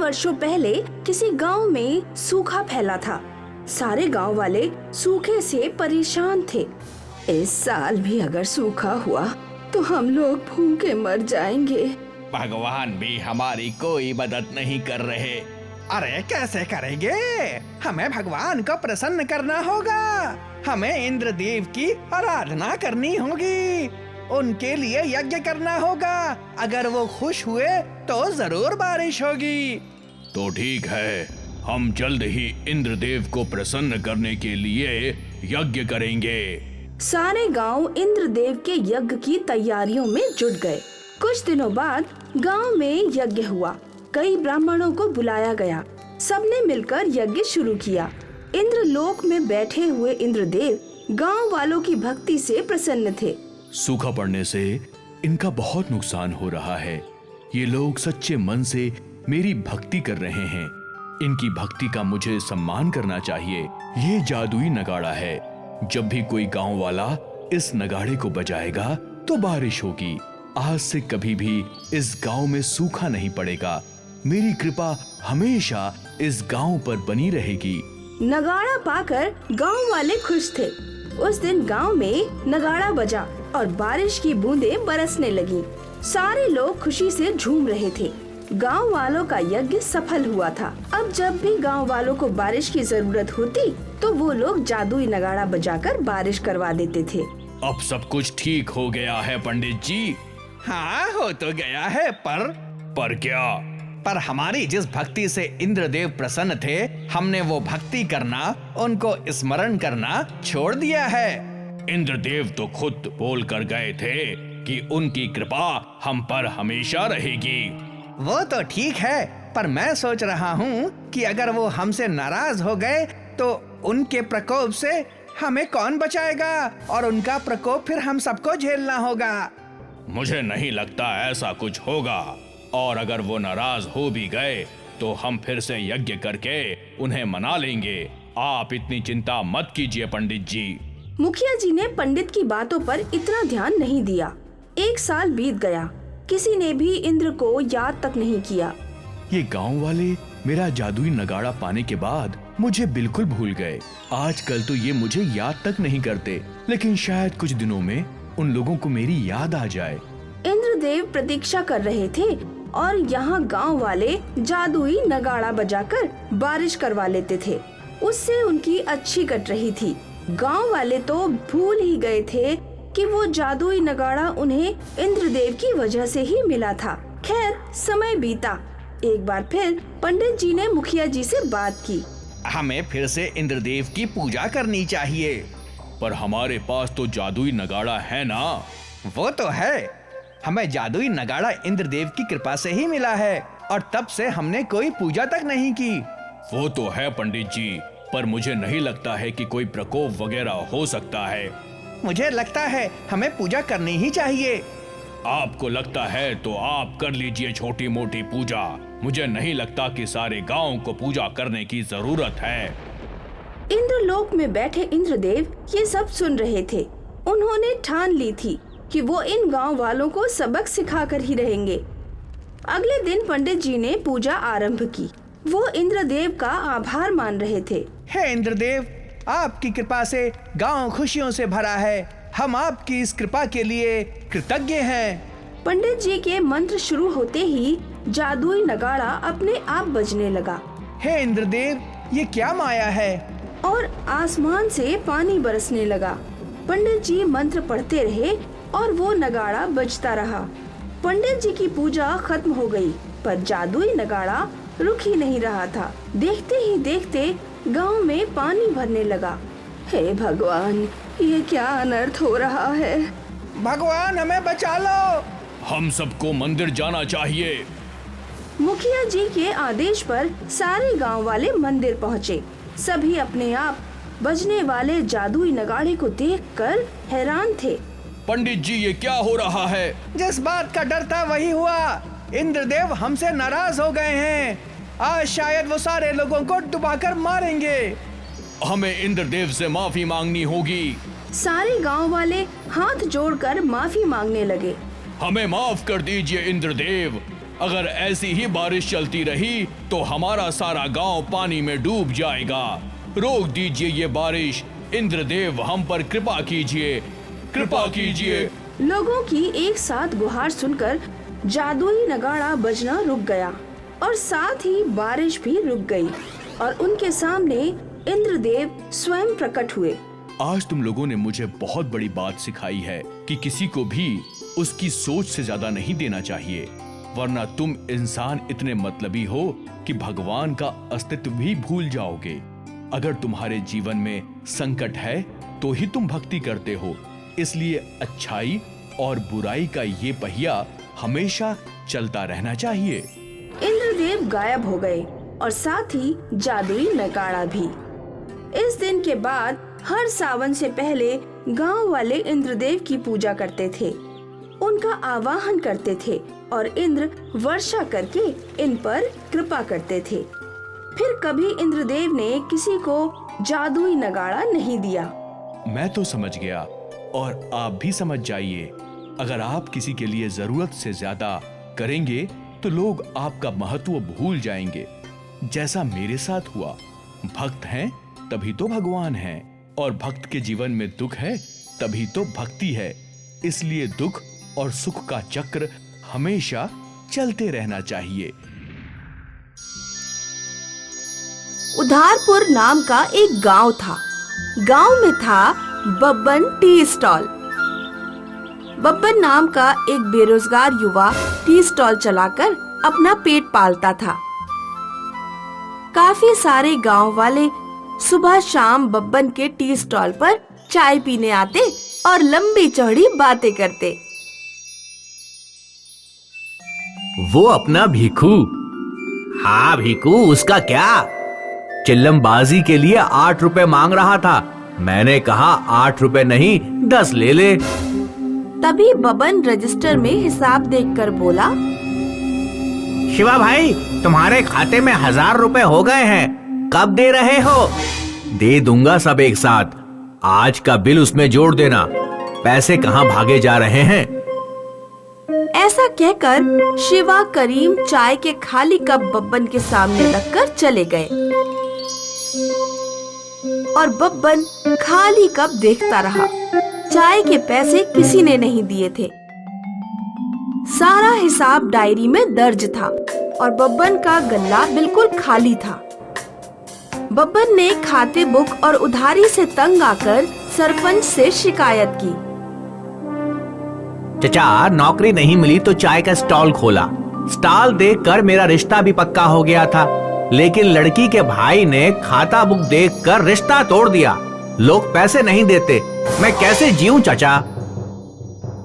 वर्षों पहले किसी गांव में सूखा फैला था। सारे गांव वाले सूखे से परेशान थे। इस साल भी अगर सूखा हुआ तो हम लोग भूखे मर जाएंगे। भगवान भी हमारी कोई मदद नहीं कर रहे। अरे कैसे करेंगे? हमें भगवान को प्रसन्न करना होगा। हमें इंद्रदेव की आराधना करनी होगी। उनके लिए यज्ञ करना होगा। अगर वो खुश हुए तो जरूर बारिश होगी। तो ठीक है, हम जल्द ही इंद्रदेव को प्रसन्न करने के लिए यज्ञ करेंगे। सारे गांव इंद्रदेव के यज्ञ की तैयारियों में जुट गए। कुछ दिनों बाद गांव में यज्ञ हुआ। कई ब्राह्मणों को बुलाया गया। सबने मिलकर यज्ञ शुरू किया। इंद्रलोक में बैठे हुए इंद्रदेव गांव वालों की भक्ति से प्रसन्न थे। सूखा पड़ने से इनका बहुत नुकसान हो रहा है। ये लोग सच्चे मन से मेरी भक्ति कर रहे हैं। इनकी भक्ति का मुझे सम्मान करना चाहिए। ये जादुई नगाड़ा है। जब भी कोई गांव वाला इस नगाड़े को बजाएगा तो बारिश होगी। आज से कभी भी इस गांव में सूखा नहीं पड़ेगा। मेरी कृपा हमेशा इस गांव पर बनी रहेगी। नगाड़ा पाकर गांव वाले खुश थे। उस दिन गांव में नगाड़ा बजा और बारिश की बूंदें बरसने लगी। सारे लोग खुशी से झूम रहे थे। गांव वालों का यज्ञ सफल हुआ था। अब जब भी गांव वालों को बारिश की जरूरत होती तो वो लोग जादुई नगाड़ा बजाकर बारिश करवा देते थे। अब सब कुछ ठीक हो गया है पंडित जी। हाँ, हो तो गया है, पर क्या? पर हमारी जिस भक्ति से इंद्रदेव प्रसन्न थे, हमने वो भक्ति करना, उनको स्मरण करना छोड़ दिया है। इंद्रदेव तो खुद बोल कर गए थे कि उनकी कृपा हम पर हमेशा रहेगी। वो तो ठीक है, पर मैं सोच रहा हूँ कि अगर वो हमसे नाराज हो गए तो उनके प्रकोप से हमें कौन बचाएगा और उनका प्रकोप फिर हम सबको झेलना होगा। मुझे नहीं लगता ऐसा कुछ होगा, और अगर वो नाराज हो भी गए तो हम फिर से यज्ञ करके उन्हें मना लेंगे। आप इतनी चिंता मत कीजिए पंडित जी। मुखिया जी ने पंडित की बातों पर इतना ध्यान नहीं दिया। 1 साल बीत गया। किसी ने भी इंद्र को याद तक नहीं किया। ये गांव वाले मेरा जादुई नगाड़ा पाने के बाद मुझे बिल्कुल भूल गए। आजकल तो ये मुझे याद तक नहीं करते, लेकिन शायद कुछ दिनों में उन लोगों को मेरी याद आ जाए। इंद्रदेव प्रतीक्षा कर रहे थे और यहाँ गांव वाले जादुई नगाड़ा बजाकर बारिश करवा लेते थे। उससे उनकी अच्छी कट रही थी। गांव वाले तो भूल ही गए थे कि वो जादुई नगाड़ा उन्हें इंद्रदेव की वजह से ही मिला था। खैर, समय बीता। एक बार फिर पंडित जी ने मुखिया जी से बात की। हमें फिर से इंद्रदेव की पूजा करनी चाहिए। पर हमारे पास तो जादुई नगाड़ा है ना। वो तो है, हमें जादुई नगाड़ा इंद्रदेव की कृपा से ही मिला है और तब से हमने कोई पूजा तक नहीं की। वो तो है पंडित जी, पर मुझे नहीं लगता है कि कोई प्रकोप वगैरह हो सकता है। मुझे लगता है हमें पूजा करनी ही चाहिए। आपको लगता है तो आप कर लीजिए छोटी मोटी पूजा। मुझे नहीं लगता कि सारे गांव को पूजा करने की जरूरत है। इंद्रलोक में बैठे इंद्रदेव ये सब सुन रहे थे। उन्होंने ठान ली थी कि वो इन गांव वालों को सबक सिखाकर ही रहेंगे। अगले दिन पंडित जी ने पूजा आरंभ की। वो इंद्रदेव का आभार मान रहे थे। हे इंद्रदेव, आपकी कृपा से गांव खुशियों से भरा है। हम आपकी इस कृपा के लिए कृतज्ञ हैं। पंडित जी के मंत्र शुरू होते ही जादुई नगाड़ा अपने आप बजने लगा। हे इंद्रदेव, ये क्या माया है? और आसमान से पानी बरसने लगा। पंडित जी मंत्र पढ़ते रहे और वो नगाड़ा बजता रहा। पंडित जी की पूजा खत्म हो गई, पर जादुई नगाड़ा रुक ही नहीं रहा था। देखते ही देखते गांव में पानी भरने लगा। हे भगवान, ये क्या अनर्थ हो रहा है? भगवान, हमें बचा लो। हम सबको मंदिर जाना चाहिए। मुखिया जी के आदेश पर सारे गांव वाले मंदिर पहुँचे। सभी अपने आप बजने वाले जादुई नगाड़े को देखकर हैरान थे। पंडित जी, ये क्या हो रहा है? जिस बात का डर था वही हुआ। इंद्रदेव हमसे नाराज हो गए हैं। आज शायद वो सारे लोगों को डुबाकर मारेंगे। हमें इंद्रदेव से माफी मांगनी होगी। सारे गांव वाले हाथ जोड़कर माफी मांगने लगे। हमें माफ कर दीजिए इंद्रदेव। अगर ऐसी ही बारिश चलती रही तो हमारा सारा गांव पानी में डूब जाएगा। रोक दीजिए ये बारिश। इंद्रदेव, हम पर कृपा कीजिए, कृपा कीजिए। लोगों की एक साथ गुहार सुनकर जादुई नगाड़ा बजना रुक गया और साथ ही बारिश भी रुक गई और उनके सामने इंद्रदेव स्वयं प्रकट हुए। आज तुम लोगों ने मुझे बहुत बड़ी बात सिखाई है कि किसी को भी उसकी सोच से ज्यादा नहीं देना चाहिए, वरना तुम इंसान इतने मतलबी हो कि भगवान का अस्तित्व भी भूल जाओगे। अगर तुम्हारे जीवन में संकट है तो ही तुम भक्ति करते हो, इसलिए अच्छाई और बुराई का ये पहिया हमेशा चलता रहना चाहिए। इंद्रदेव गायब हो गए और साथ ही जादुई नगाड़ा भी। इस दिन के बाद हर सावन से पहले गांव वाले इंद्रदेव की पूजा करते थे, उनका आवाहन करते थे और इंद्र वर्षा करके इन पर कृपा करते थे। फिर कभी इंद्रदेव ने किसी को जादुई नगाड़ा नहीं दिया। मैं तो समझ गया और आप भी समझ जाइए। अगर आप किसी के लिए जरूरत से ज्यादा करेंगे तो लोग आपका महत्व भूल जाएंगे, जैसा मेरे साथ हुआ। भक्त हैं तभी तो भगवान हैं, और भक्त के जीवन में दुख है तभी तो भक्ति है। इसलिए दुख और सुख का चक्र हमेशा चलते रहना चाहिए। उधारपुर नाम का एक गांव था। गांव में था बब्बन टी स्टॉल। बब्बन नाम का एक बेरोजगार युवा टी स्टॉल चलाकर अपना पेट पालता था। काफी सारे गांव वाले सुबह शाम बब्बन के टी स्टॉल पर चाय पीने आते और लंबी चौड़ी बातें करते। वो अपना भीखू। हाँ भीखू, उसका क्या? चिल्लमबाजी के लिए 8 रुपए मांग रहा था। मैंने कहा 8 रुपए नहीं 10 ले ले। तभी बब्बन रजिस्टर में हिसाब देखकर बोला, शिवा भाई, तुम्हारे खाते में 1000 रुपए हो गए हैं, कब दे रहे हो? दे दूंगा सब एक साथ। आज का बिल उसमें जोड़ देना। पैसे कहाँ भागे जा रहे हैं? ऐसा कहकर शिवा करीम चाय के खाली कप बब्बन के सामने रखकर चले गए और बब्बन खाली कप देखता रहा। चाय के पैसे किसी ने नहीं दिए थे। सारा हिसाब डायरी में दर्ज था और बब्बन का गल्ला बिल्कुल खाली था। बब्बन ने खाते बुक और उधारी से तंग आकर सरपंच से शिकायत की। चचा, नौकरी नहीं मिली तो चाय का स्टॉल खोला। स्टॉल देखकर मेरा रिश्ता भी पक्का हो गया था, लेकिन लड़की के भाई ने खाता बुक देखकर रिश्ता तोड़ दिया। लोग पैसे नहीं देते, मैं कैसे जीऊं चचा?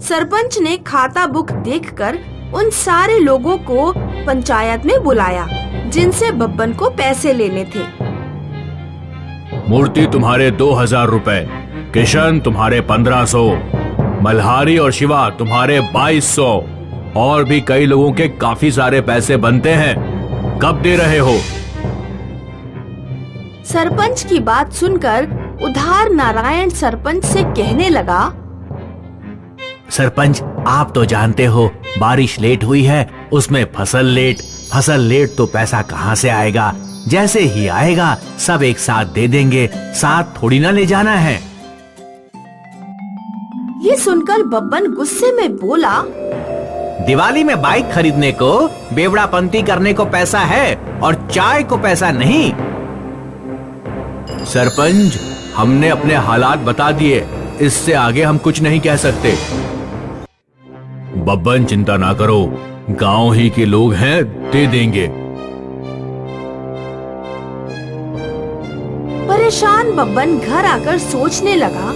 सरपंच ने खाता बुक देखकर उन सारे लोगों को पंचायत में बुलाया जिनसे बब्बन को पैसे लेने थे। मूर्ति तुम्हारे 2000 रुपए, किशन तुम्हारे 1500, मल्हारी और शिवा तुम्हारे 2200, और भी कई लोगों के काफी सारे पैसे बनते हैं। कब दे रहे हो? सरपंच की बात सुनकर उधार नारायण सरपंच से कहने लगा, सरपंच, आप तो जानते हो बारिश लेट हुई है, उसमें फसल लेट तो पैसा कहाँ से आएगा? जैसे ही आएगा सब एक साथ दे देंगे, साथ थोड़ी ना ले जाना है। ये सुनकर बब्बन गुस्से में बोला, दिवाली में बाइक खरीदने को, बेवड़ापंती करने को पैसा है और चाय को पैसा नहीं। सरपंच, हमने अपने हालात बता दिए, इससे आगे हम कुछ नहीं कह सकते। बब्बन, चिंता ना करो, गांव ही के लोग हैं, दे देंगे। परेशान बब्बन घर आकर सोचने लगा,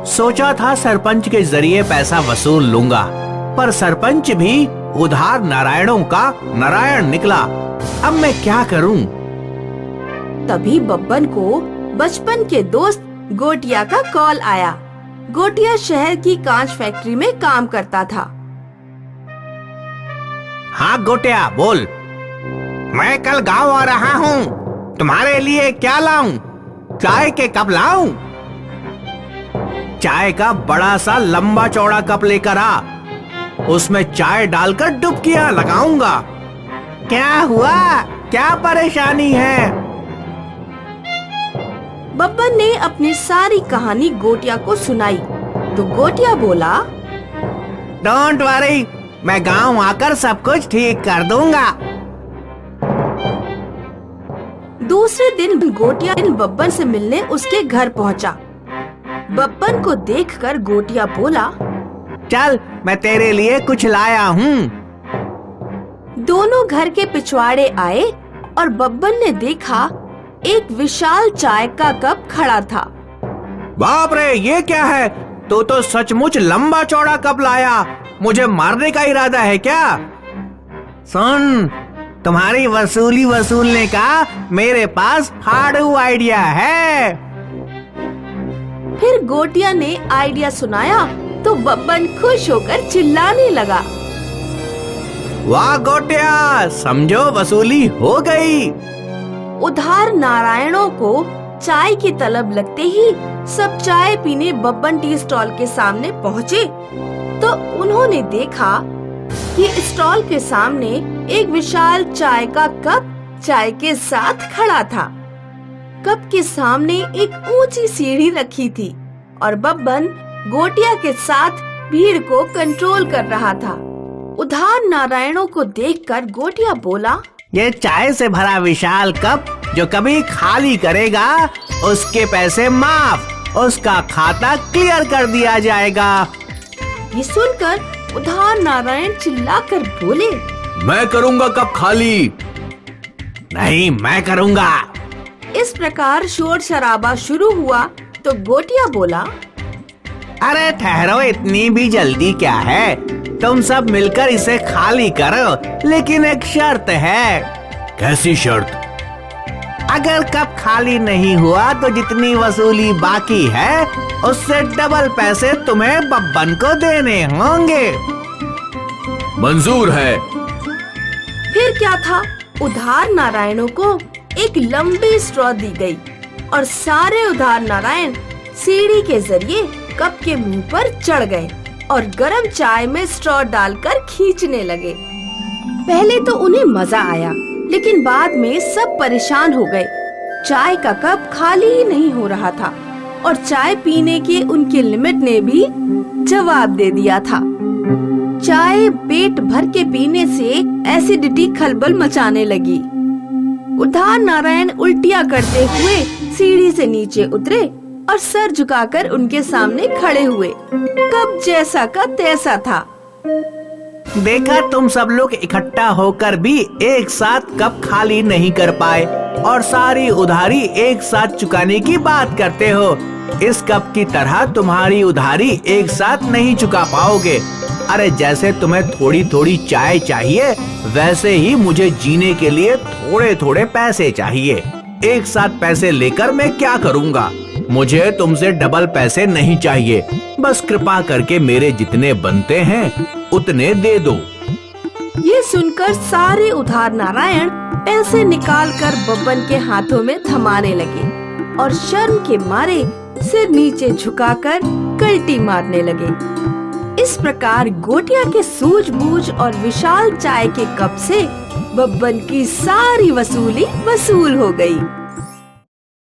सोचा था सरपंच के जरिए पैसा वसूल लूंगा, पर सरपंच भी उधार नारायणों का नारायण निकला। अब मैं क्या करूं? तभी बब्बन को बचपन के दोस्त गोटिया का कॉल आया। गोटिया शहर की कांच फैक्ट्री में काम करता था। हाँ गोटिया, बोल। मैं कल गांव आ रहा हूँ, तुम्हारे लिए क्या लाऊं? चाय के कप लाऊं? चाय का बड़ा सा लंबा चौड़ा कप लेकर आ। उसमें चाय डालकर डुबकियां लगाऊंगा। क्या हुआ? क्या परेशानी है? बब्बन ने अपनी सारी कहानी गोटिया को सुनाई तो गोटिया बोला, डोंट वरी, मैं गांव आकर सब कुछ ठीक कर दूंगा। दूसरे दिन गोटिया बब्बन से मिलने उसके घर पहुंचा। बब्बन को देखकर गोटिया बोला, चल मैं तेरे लिए कुछ लाया हूँ। दोनों घर के पिछवाड़े आए और बब्बन ने देखा एक विशाल चाय का कप खड़ा था। बाप रे, ये क्या है? तो सचमुच लंबा चौड़ा कप लाया। मुझे मारने का इरादा है क्या? सुन, तुम्हारी वसूली वसूलने का मेरे पास फाड़ू आइडिया है। फिर गोटिया ने आइडिया सुनाया तो बब्बन खुश होकर चिल्लाने लगा, वाह गोटिया, समझो वसूली हो गई। उधार नारायणों को चाय की तलब लगते ही सब चाय पीने बब्बन टी स्टॉल के सामने पहुँचे तो उन्होंने देखा कि स्टॉल के सामने एक विशाल चाय का कप चाय के साथ खड़ा था। कप के सामने एक ऊंची सीढ़ी रखी थी और बब्बन गोटिया के साथ भीड़ को कंट्रोल कर रहा था। उधार नारायणों को देखकर गोटिया बोला, ये चाय से भरा विशाल कप जो कभी खाली करेगा उसके पैसे माफ, उसका खाता क्लियर कर दिया जाएगा। ये सुनकर उधार नारायण चिल्लाकर बोले, मैं करूंगा कप खाली। नहीं, मैं करूंगा। इस प्रकार शोर शराबा शुरू हुआ तो गोटिया बोला, अरे ठहरो, इतनी भी जल्दी क्या है? तुम सब मिलकर इसे खाली करो, लेकिन एक शर्त है। कैसी शर्त? अगर कप खाली नहीं हुआ तो जितनी वसूली बाकी है उससे डबल पैसे तुम्हें बब्बन को देने होंगे। मंजूर है। फिर क्या था, उधार नारायणों को एक लंबी स्ट्रॉ दी गई और सारे उधार नारायण सीढ़ी के जरिए कप के मुंह पर चढ़ गए और गरम चाय में स्ट्रॉ डालकर खींचने लगे। पहले तो उन्हें मजा आया, लेकिन बाद में सब परेशान हो गए। चाय का कप खाली ही नहीं हो रहा था और चाय पीने के उनके लिमिट ने भी जवाब दे दिया था। चाय पेट भर के पीने से एसिडिटी खलबल मचाने लगी। उधार नारायण उल्टियां करते हुए सीढ़ी से नीचे उतरे और सर झुकाकर उनके सामने खड़े हुए। कब जैसा का तैसा था। देखा, तुम सब लोग इकट्ठा होकर भी एक साथ कप खाली नहीं कर पाए और सारी उधारी एक साथ चुकाने की बात करते हो। इस कप की तरह तुम्हारी उधारी एक साथ नहीं चुका पाओगे। अरे जैसे तुम्हें थोड़ी थोड़ी चाय चाहिए, वैसे ही मुझे जीने के लिए थोड़े थोड़े पैसे चाहिए। एक साथ पैसे लेकर मैं क्या करूँगा? मुझे तुमसे डबल पैसे नहीं चाहिए। बस कृपा करके मेरे जितने बनते हैं उतने दे दो। ये सुनकर सारे उधार नारायण पैसे निकालकर बब्बन के हाथों में थमाने लगे और शर्म के मारे सिर नीचे झुकाकर कल्टी मारने लगे। इस प्रकार गोटिया के सूझबूझ और विशाल चाय के कप से बब्बन की सारी वसूली वसूल हो गई।